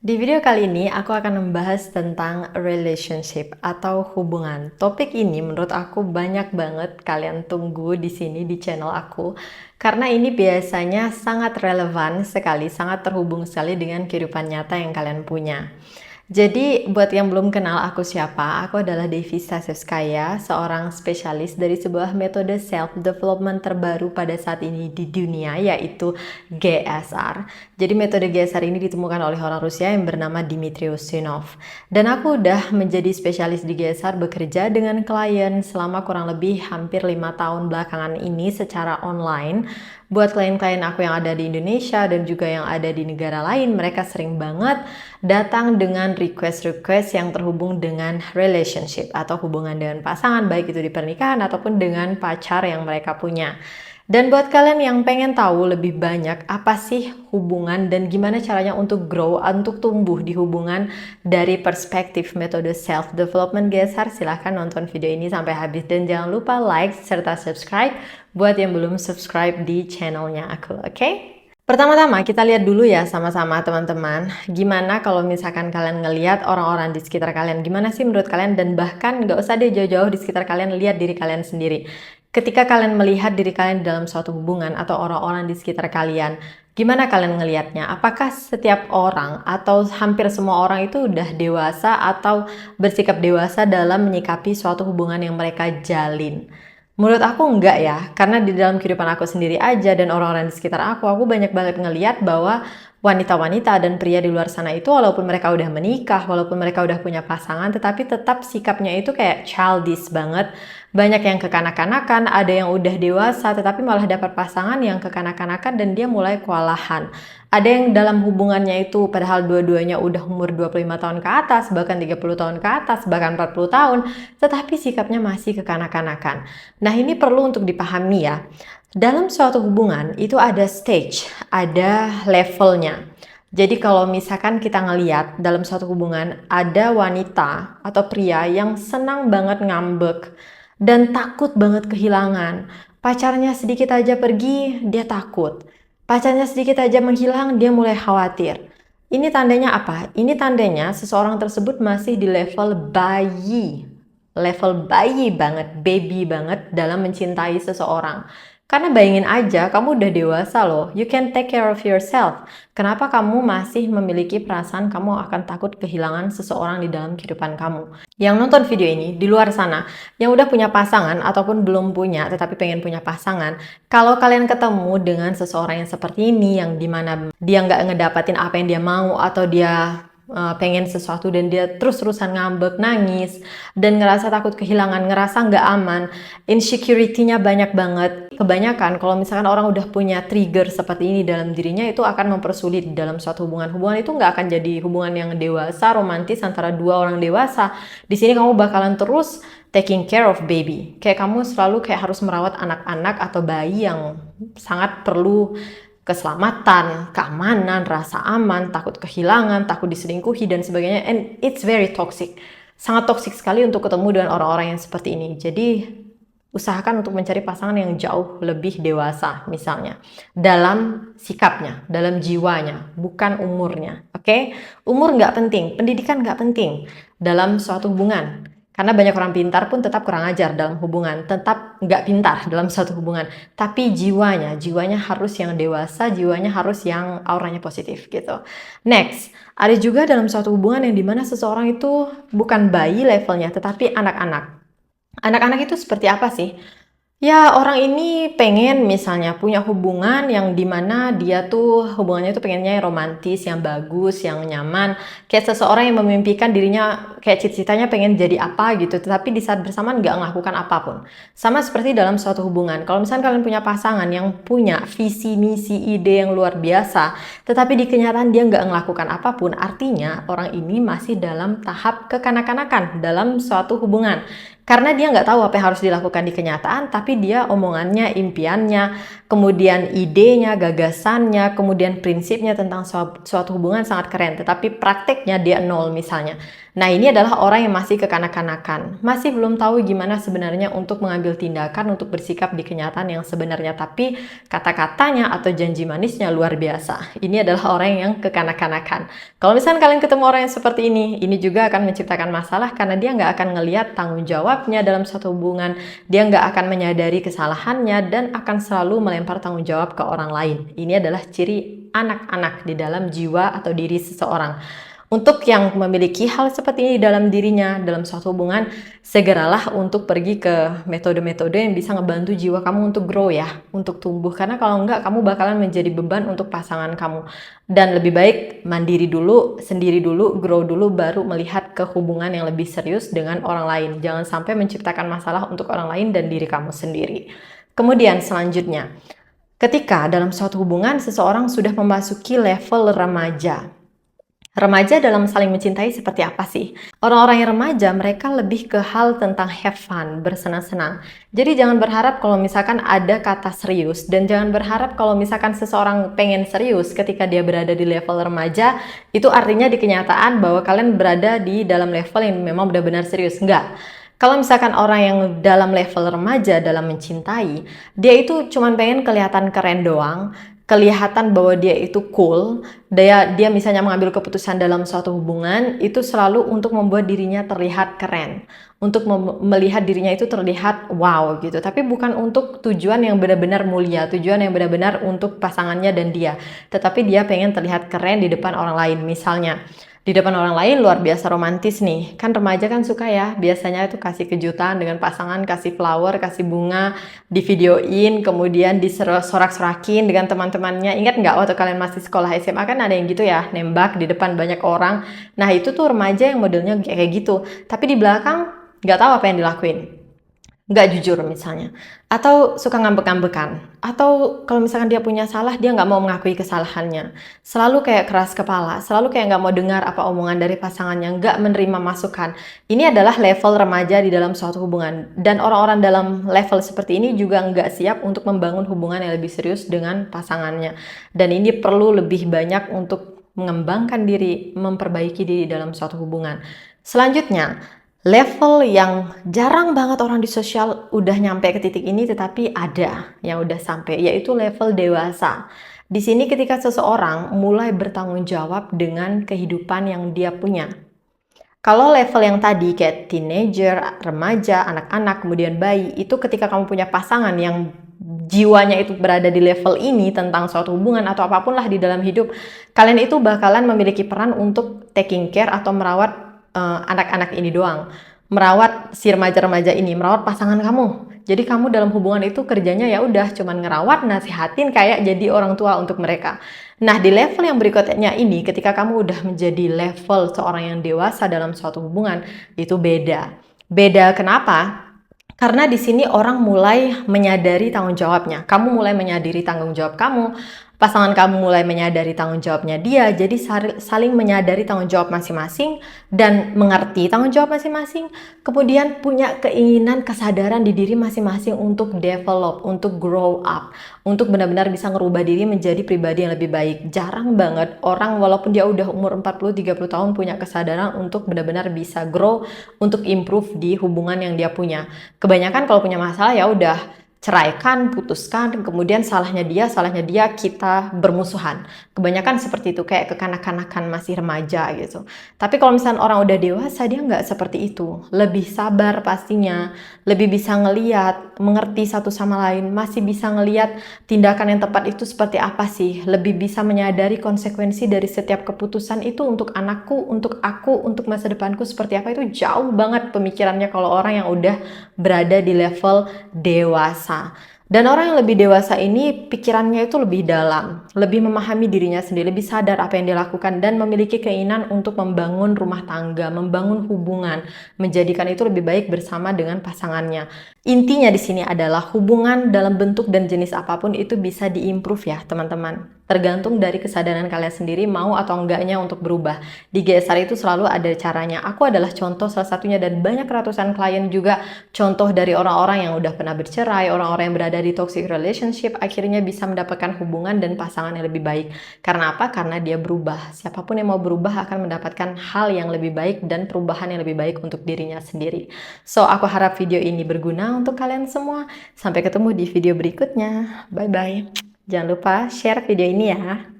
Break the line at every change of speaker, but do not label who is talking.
Di video kali ini aku akan membahas tentang relationship atau hubungan. Topik ini menurut aku banyak banget kalian tunggu di sini di channel aku karena ini biasanya sangat relevan sekali, sangat terhubung sekali dengan kehidupan nyata yang kalian punya. Jadi, buat yang belum kenal aku siapa, aku adalah Devi Stasiuskaya, seorang spesialis dari sebuah metode self-development terbaru pada saat ini di dunia, yaitu GSR. Jadi, metode GSR ini ditemukan oleh orang Rusia yang bernama Dmitry Ustinov. Dan aku udah menjadi spesialis di GSR bekerja dengan klien selama kurang lebih hampir 5 tahun belakangan ini secara online. Buat klien-klien aku yang ada di Indonesia dan juga yang ada di negara lain, mereka sering banget datang dengan request-request yang terhubung dengan relationship atau hubungan dengan pasangan, baik itu di pernikahan ataupun dengan pacar yang mereka punya. Dan buat kalian yang pengen tahu lebih banyak apa sih hubungan dan gimana caranya untuk grow, untuk tumbuh di hubungan dari perspektif metode self-development GSR, silahkan nonton video ini sampai habis dan jangan lupa like serta subscribe buat yang belum subscribe di channelnya aku, oke? Pertama-tama kita lihat dulu ya sama-sama teman-teman, gimana kalau misalkan kalian ngelihat orang-orang di sekitar kalian, gimana sih menurut kalian, dan bahkan nggak usah deh jauh-jauh di sekitar kalian, lihat diri kalian sendiri. Ketika kalian melihat diri kalian dalam suatu hubungan atau orang-orang di sekitar kalian, gimana kalian ngelihatnya? Apakah setiap orang atau hampir semua orang itu udah dewasa atau bersikap dewasa dalam menyikapi suatu hubungan yang mereka jalin? Menurut aku enggak ya, karena di dalam kehidupan aku sendiri aja dan orang-orang di sekitar aku banyak banget ngeliat bahwa wanita-wanita dan pria di luar sana itu walaupun mereka udah menikah, walaupun mereka udah punya pasangan, tetapi tetap sikapnya itu kayak childish banget. Banyak yang kekanak-kanakan, ada yang udah dewasa tetapi malah dapat pasangan yang kekanak-kanakan dan dia mulai kewalahan. Ada yang dalam hubungannya itu padahal dua-duanya udah umur 25 tahun ke atas, bahkan 30 tahun ke atas, bahkan 40 tahun, tetapi sikapnya masih kekanak-kanakan. Nah, ini perlu untuk dipahami ya. Dalam suatu hubungan itu ada stage, ada levelnya. Jadi kalau misalkan kita ngeliat dalam suatu hubungan ada wanita atau pria yang senang banget ngambek dan takut banget kehilangan. Pacarnya sedikit aja pergi, dia takut. Pacarnya sedikit aja menghilang, dia mulai khawatir. Ini tandanya apa? Ini tandanya seseorang tersebut masih di level bayi. Level bayi banget, baby banget dalam mencintai seseorang. Karena bayangin aja, kamu udah dewasa loh. You can take care of yourself. Kenapa kamu masih memiliki perasaan kamu akan takut kehilangan seseorang di dalam kehidupan kamu? Yang nonton video ini, di luar sana, yang udah punya pasangan ataupun belum punya, tetapi pengen punya pasangan, kalau kalian ketemu dengan seseorang yang seperti ini, yang dimana dia nggak ngedapatin apa yang dia mau, atau dia pengen sesuatu dan dia terus-terusan ngambek, nangis, dan ngerasa takut kehilangan, ngerasa nggak aman, insecurity-nya banyak banget. Kebanyakan kalau misalkan orang udah punya trigger seperti ini dalam dirinya, itu akan mempersulit dalam suatu hubungan. Hubungan itu nggak akan jadi hubungan yang dewasa, romantis antara dua orang dewasa. Di sini kamu bakalan terus taking care of baby. Kayak kamu selalu kayak harus merawat anak-anak atau bayi yang sangat perlu keselamatan, keamanan, rasa aman, takut kehilangan, takut diselingkuhi, dan sebagainya. And it's very toxic. Sangat toxic sekali untuk ketemu dengan orang-orang yang seperti ini. Jadi, usahakan untuk mencari pasangan yang jauh lebih dewasa, misalnya. Dalam sikapnya, dalam jiwanya, bukan umurnya. Oke? Umur nggak penting, pendidikan nggak penting dalam suatu hubungan. Karena banyak orang pintar pun tetap kurang ajar dalam hubungan, tetap nggak pintar dalam suatu hubungan. Tapi jiwanya harus yang dewasa, jiwanya harus yang auranya positif gitu. Next, ada juga dalam suatu hubungan yang dimana seseorang itu bukan bayi levelnya, tetapi anak-anak. Anak-anak itu seperti apa sih? Ya, orang ini pengen misalnya punya hubungan yang dimana dia tuh hubungannya tuh pengennya yang romantis, yang bagus, yang nyaman. Kayak seseorang yang memimpikan dirinya kayak cita-citanya pengen jadi apa gitu, tetapi di saat bersamaan nggak melakukan apapun. Sama seperti dalam suatu hubungan. Kalau misalnya kalian punya pasangan yang punya visi, misi, ide yang luar biasa, tetapi di kenyataan dia nggak melakukan apapun, artinya orang ini masih dalam tahap kekanak-kanakan dalam suatu hubungan. Karena dia nggak tahu apa yang harus dilakukan di kenyataan, tapi dia omongannya, impiannya, kemudian idenya, gagasannya, kemudian prinsipnya tentang suatu hubungan sangat keren, tetapi prakteknya dia nol misalnya. Nah, ini adalah orang yang masih kekanak-kanakan, masih belum tahu gimana sebenarnya untuk mengambil tindakan, untuk bersikap di kenyataan yang sebenarnya, tapi kata-katanya atau janji manisnya luar biasa. Ini adalah orang yang kekanak-kanakan. Kalau misalnya kalian ketemu orang yang seperti ini juga akan menciptakan masalah karena dia nggak akan ngelihat tanggung jawabnya dalam suatu hubungan, dia nggak akan menyadari kesalahannya, dan akan selalu melempar tanggung jawab ke orang lain. Ini adalah ciri anak-anak di dalam jiwa atau diri seseorang. Untuk yang memiliki hal seperti ini dalam dirinya, dalam suatu hubungan, segeralah untuk pergi ke metode-metode yang bisa ngebantu jiwa kamu untuk grow ya, untuk tumbuh. Karena kalau enggak, kamu bakalan menjadi beban untuk pasangan kamu. Dan lebih baik mandiri dulu, sendiri dulu, grow dulu, baru melihat ke hubungan yang lebih serius dengan orang lain. Jangan sampai menciptakan masalah untuk orang lain dan diri kamu sendiri. Kemudian selanjutnya, ketika dalam suatu hubungan seseorang sudah memasuki level remaja. Remaja dalam saling mencintai seperti apa sih? Orang-orang yang remaja, mereka lebih ke hal tentang have fun, bersenang-senang. Jadi jangan berharap kalau misalkan ada kata serius, dan jangan berharap kalau misalkan seseorang pengen serius ketika dia berada di level remaja, itu artinya di kenyataan bahwa kalian berada di dalam level yang memang benar-benar serius. Enggak. Kalau misalkan orang yang dalam level remaja dalam mencintai, dia itu cuma pengen kelihatan keren doang, kelihatan bahwa dia itu cool, dia misalnya mengambil keputusan dalam suatu hubungan, itu selalu untuk membuat dirinya terlihat keren, untuk melihat dirinya itu terlihat wow gitu, tapi bukan untuk tujuan yang benar-benar mulia, tujuan yang benar-benar untuk pasangannya dan dia, tetapi dia pengen terlihat keren di depan orang lain. Misalnya di depan orang lain luar biasa romantis nih, kan remaja kan suka ya, biasanya itu kasih kejutan dengan pasangan, kasih flower, kasih bunga, di videoin, kemudian disorak-sorakin dengan teman-temannya. Ingat nggak waktu kalian masih sekolah SMA kan ada yang gitu ya, nembak di depan banyak orang. Nah itu tuh remaja yang modelnya kayak gitu, tapi di belakang nggak tahu apa yang dilakuin, nggak jujur misalnya, atau suka ngambek-ngambekan, atau kalau misalkan dia punya salah, dia nggak mau mengakui kesalahannya, selalu kayak keras kepala, selalu kayak nggak mau dengar apa omongan dari pasangannya, nggak menerima masukan. Ini adalah level remaja di dalam suatu hubungan, dan orang-orang dalam level seperti ini juga nggak siap untuk membangun hubungan yang lebih serius dengan pasangannya, dan ini perlu lebih banyak untuk mengembangkan diri, memperbaiki diri dalam suatu hubungan. Selanjutnya, level yang jarang banget orang di sosial udah nyampe ke titik ini, tetapi ada yang udah sampai, yaitu level dewasa. Di sini ketika seseorang mulai bertanggung jawab dengan kehidupan yang dia punya. Kalau level yang tadi kayak teenager, remaja, anak-anak, kemudian bayi, itu ketika kamu punya pasangan yang jiwanya itu berada di level ini tentang suatu hubungan atau apapun lah di dalam hidup, kalian itu bakalan memiliki peran untuk taking care atau merawat anak-anak ini doang, merawat si remaja-remaja ini, merawat pasangan kamu. Jadi kamu dalam hubungan itu kerjanya ya udah cuman ngerawat, nasihatin, kayak jadi orang tua untuk mereka. Nah, di level yang berikutnya ini, ketika kamu udah menjadi level seorang yang dewasa dalam suatu hubungan, itu beda. Beda kenapa? Karena di sini orang mulai menyadari tanggung jawabnya. Kamu mulai menyadari tanggung jawab kamu, pasangan kamu mulai menyadari tanggung jawabnya dia, jadi saling menyadari tanggung jawab masing-masing dan mengerti tanggung jawab masing-masing, kemudian punya keinginan, kesadaran di diri masing-masing untuk develop, untuk grow up, untuk benar-benar bisa ngerubah diri menjadi pribadi yang lebih baik. Jarang banget orang walaupun dia udah umur 40-30 tahun punya kesadaran untuk benar-benar bisa grow, untuk improve di hubungan yang dia punya. Kebanyakan kalau punya masalah ya udah ceraikan, putuskan, kemudian salahnya dia, kita bermusuhan. Kebanyakan seperti itu, kayak kekanak-kanakan masih remaja gitu. Tapi kalau misalnya orang udah dewasa, dia nggak seperti itu. Lebih sabar pastinya, lebih bisa ngeliat, mengerti satu sama lain, masih bisa ngeliat tindakan yang tepat itu seperti apa sih. Lebih bisa menyadari konsekuensi dari setiap keputusan itu untuk anakku, untuk aku, untuk masa depanku seperti apa. Itu jauh banget pemikirannya kalau orang yang udah berada di level dewasa. Dan orang yang lebih dewasa ini pikirannya itu lebih dalam, lebih memahami dirinya sendiri, lebih sadar apa yang dia lakukan, dan memiliki keinginan untuk membangun rumah tangga, membangun hubungan, menjadikan itu lebih baik bersama dengan pasangannya. Intinya di sini adalah hubungan dalam bentuk dan jenis apapun itu bisa diimprove ya teman-teman. tergantung dari kesadaran kalian sendiri mau atau enggaknya untuk berubah. Di GSR itu selalu ada caranya. Aku adalah contoh salah satunya dan banyak ratusan klien juga contoh dari orang-orang yang udah pernah bercerai, orang-orang yang berada di toxic relationship akhirnya bisa mendapatkan hubungan dan pasangan yang lebih baik. Karena apa? Karena dia berubah. Siapapun yang mau berubah akan mendapatkan hal yang lebih baik dan perubahan yang lebih baik untuk dirinya sendiri. So, aku harap video ini berguna untuk kalian semua. Sampai ketemu di video berikutnya. Bye-bye. Jangan lupa share video ini ya.